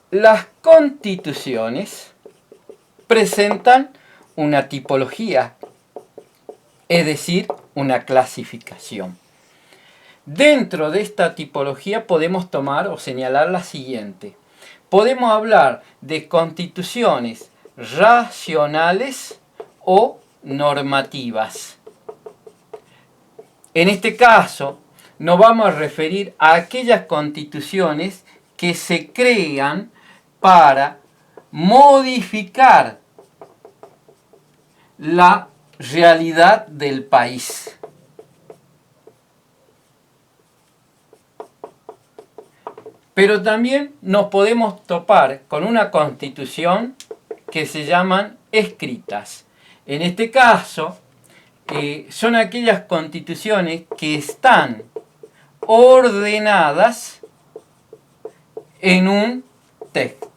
Las constituciones presentan una tipología, es decir, una clasificación. Dentro de esta tipología podemos tomar o señalar la siguiente. Podemos hablar de constituciones racionales o normativas. En este caso, nos vamos a referir a aquellas constituciones que se crean para modificar la realidad del país. Pero también nos podemos topar con una constitución que se llaman escritas. En este caso, son aquellas constituciones que están ordenadas en un texto.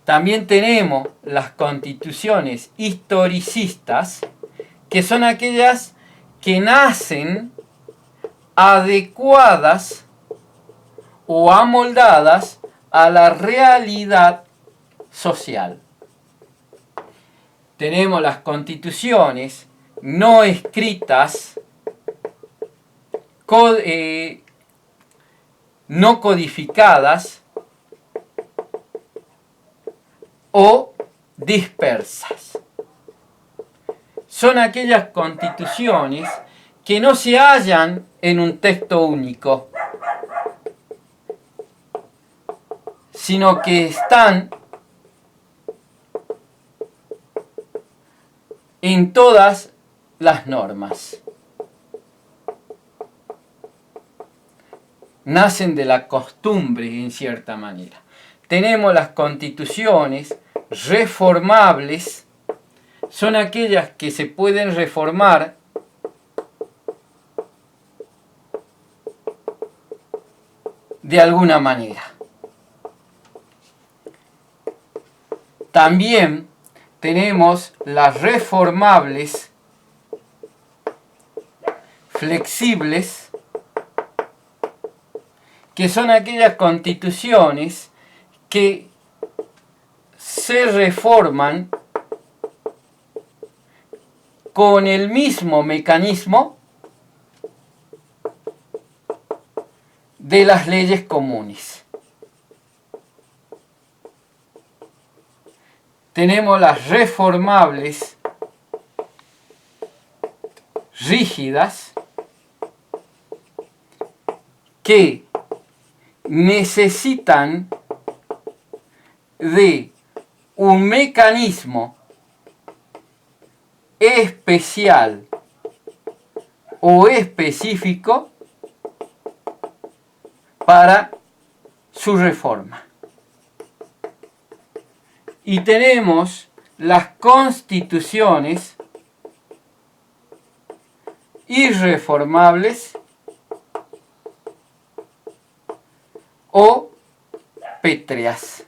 También tenemos las constituciones historicistas, que son aquellas que nacen adecuadas o amoldadas a la realidad social. Tenemos las constituciones no escritas, no codificadas o dispersas. Son aquellas constituciones que no se hallan en un texto único, sino que están en todas las normas. Nacen de la costumbre en cierta manera. Tenemos las constituciones reformables, son aquellas que se pueden reformar de alguna manera. También tenemos las reformables flexibles, que son aquellas constituciones que se reforman con el mismo mecanismo de las leyes comunes. Tenemos las reformables rígidas, que necesitan de un mecanismo especial o específico para su reforma. Y tenemos las constituciones irreformables o pétreas.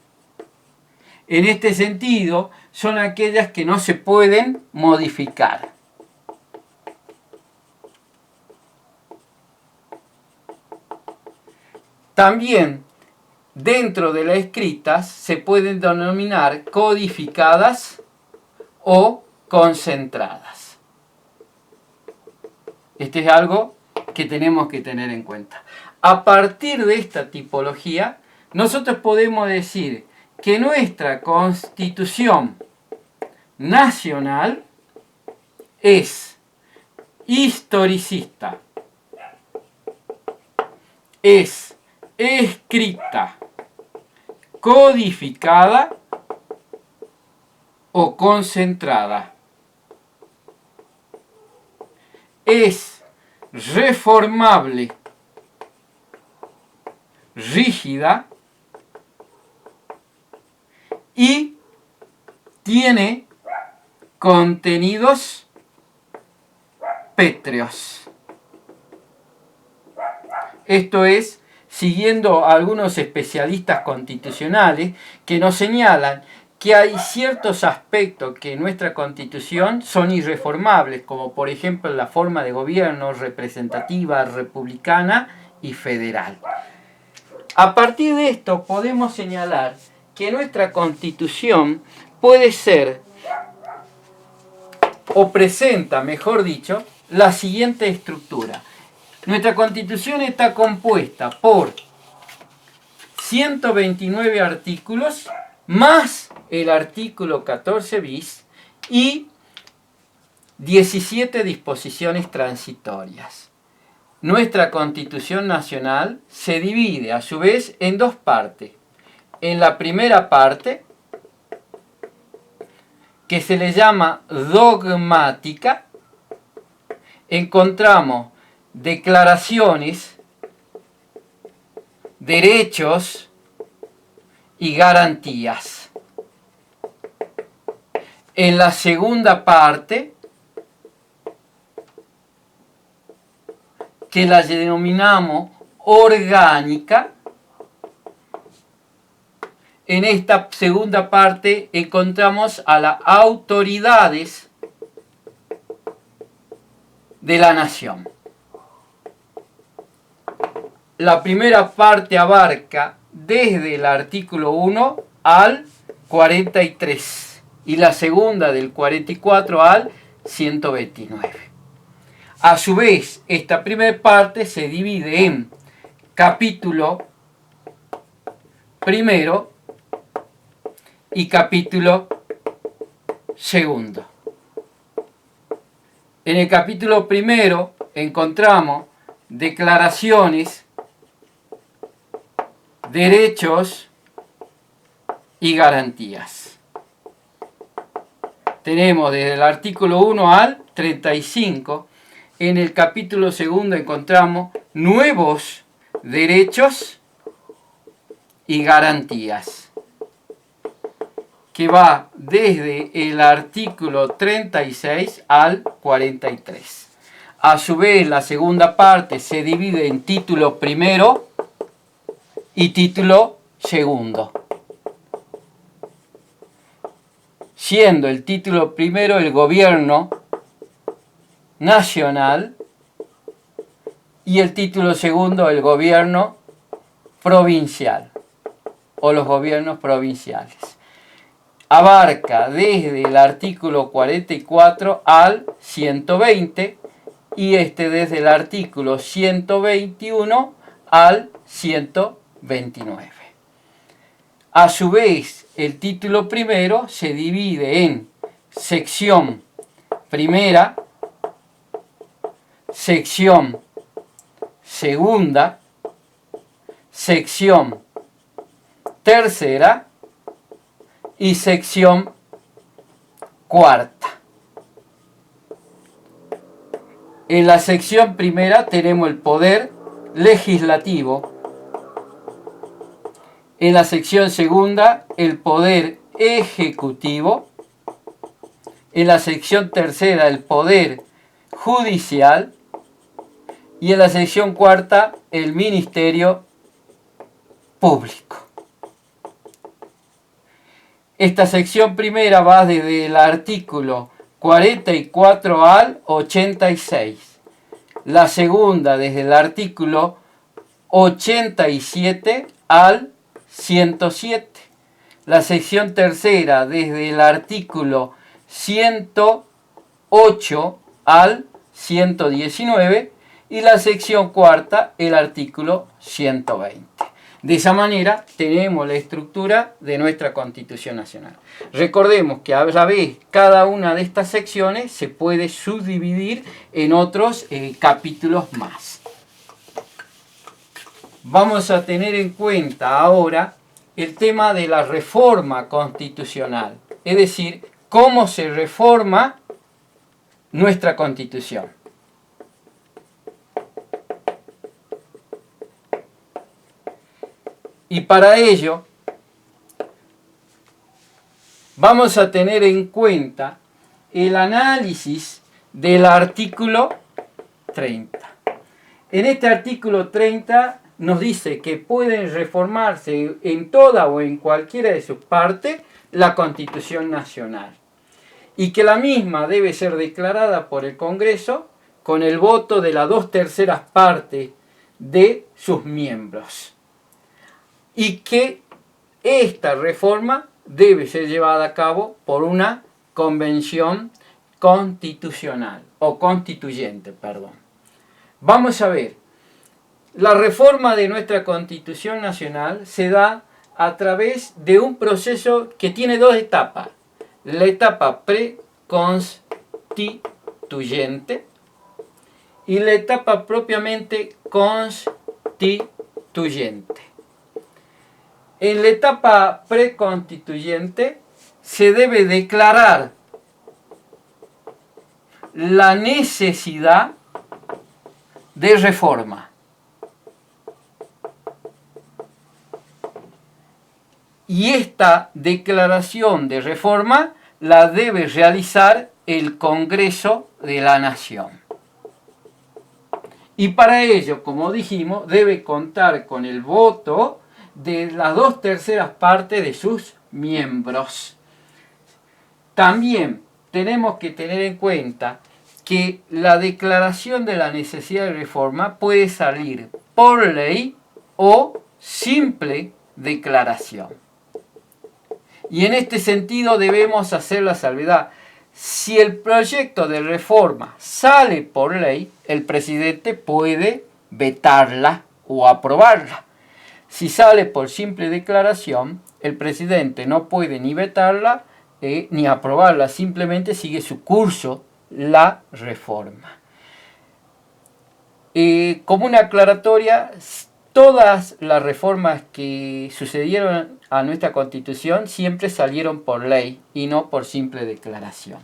En este sentido, son aquellas que no se pueden modificar. También, dentro de las escritas, se pueden denominar codificadas o concentradas. Este es algo que tenemos que tener en cuenta. A partir de esta tipología, nosotros podemos decir que nuestra Constitución nacional es historicista, es escrita, codificada o concentrada, es reformable, rígida y tiene contenidos pétreos. Esto es, siguiendo a algunos especialistas constitucionales que nos señalan que hay ciertos aspectos que en nuestra Constitución son irreformables, como por ejemplo la forma de gobierno representativa, republicana y federal. A partir de esto podemos señalar que nuestra Constitución puede ser, o presenta, mejor dicho, la siguiente estructura. Nuestra Constitución está compuesta por 129 artículos, más el artículo 14 bis y 17 disposiciones transitorias. Nuestra Constitución Nacional se divide a su vez en dos partes. En la primera parte, que se le llama dogmática, encontramos declaraciones, derechos y garantías. En la segunda parte, que la denominamos orgánica, en esta segunda parte encontramos a las autoridades de la nación. La primera parte abarca desde el artículo 1 al 43 y la segunda del 44 al 129. A su vez, esta primera parte se divide en capítulo primero y capítulo segundo. En el capítulo primero encontramos declaraciones, derechos y garantías. Tenemos desde el artículo 1 al 35. En el capítulo segundo encontramos nuevos derechos y garantías, que va desde el artículo 36 al 43. A su vez, la segunda parte se divide en título primero y título segundo, siendo el título primero el gobierno nacional y el título segundo el gobierno provincial o los gobiernos provinciales. Abarca desde el artículo 44 al 120 y desde el artículo 121 al 129. A su vez, el título primero se divide en sección primera, sección segunda, sección tercera y sección cuarta. En la sección primera tenemos el poder legislativo. En la sección segunda, el poder ejecutivo. En la sección tercera, el poder judicial. Y en la sección cuarta, el Ministerio Público. Esta sección primera va desde el artículo 44 al 86. La segunda desde el artículo 87 al 107. La sección tercera desde el artículo 108 al 119. Y la sección cuarta, el artículo 120. De esa manera tenemos la estructura de nuestra Constitución Nacional. Recordemos que a la vez cada una de estas secciones se puede subdividir en otros capítulos más. Vamos a tener en cuenta ahora el tema de la reforma constitucional, es decir, cómo se reforma nuestra Constitución. Y para ello vamos a tener en cuenta el análisis del artículo 30. En este artículo 30 nos dice que pueden reformarse en toda o en cualquiera de sus partes la Constitución Nacional y que la misma debe ser declarada por el Congreso con el voto de las 2/3 partes de sus miembros. y que esta reforma debe ser llevada a cabo por una convención constitucional o constituyente, perdón. Vamos a ver, la reforma de nuestra Constitución Nacional se da a través de un proceso que tiene dos etapas. La etapa preconstituyente y la etapa propiamente constituyente. En la etapa preconstituyente se debe declarar la necesidad de reforma. Y esta declaración de reforma la debe realizar el Congreso de la Nación. Y para ello, como dijimos, debe contar con el voto de las 2/3 partes de sus miembros. También tenemos que tener en cuenta que la declaración de la necesidad de reforma puede salir por ley o simple declaración. Y en este sentido debemos hacer la salvedad. Si el proyecto de reforma sale por ley, el presidente puede vetarla o aprobarla. Si sale por simple declaración, el presidente no puede ni vetarla ni aprobarla, simplemente sigue su curso la reforma. Como una aclaratoria, todas las reformas que sucedieron a nuestra Constitución siempre salieron por ley y no por simple declaración.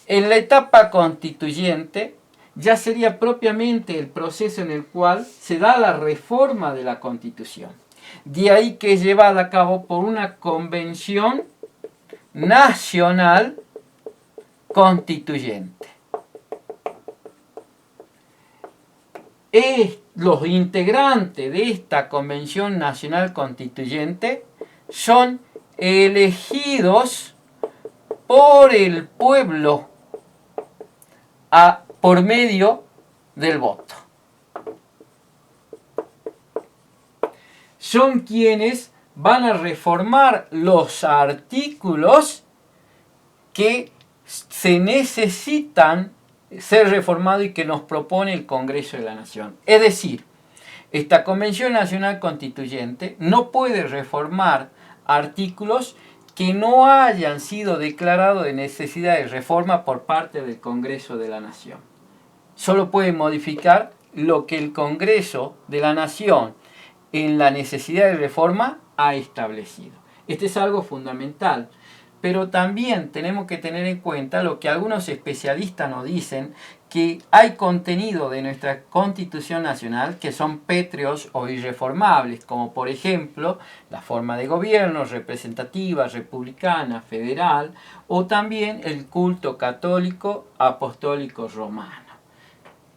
En la etapa constituyente ya sería propiamente el proceso en el cual se da la reforma de la Constitución. De ahí que es llevada a cabo por una convención nacional constituyente. Los integrantes de esta Convención Nacional Constituyente son elegidos por el pueblo por medio del voto. Son quienes van a reformar los artículos que se necesitan ser reformados y que nos propone el Congreso de la Nación. Es decir, esta Convención Nacional Constituyente no puede reformar artículos que no hayan sido declarados de necesidad de reforma por parte del Congreso de la Nación. Solo puede modificar lo que el Congreso de la Nación en la necesidad de reforma ha establecido. Este es algo fundamental. Pero también tenemos que tener en cuenta lo que algunos especialistas nos dicen, que hay contenido de nuestra Constitución Nacional que son pétreos o irreformables, como por ejemplo la forma de gobierno representativa, republicana, federal, o también el culto católico, apostólico, romano.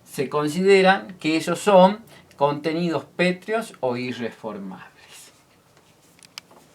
Se consideran que esos son contenidos pétreos o irreformables.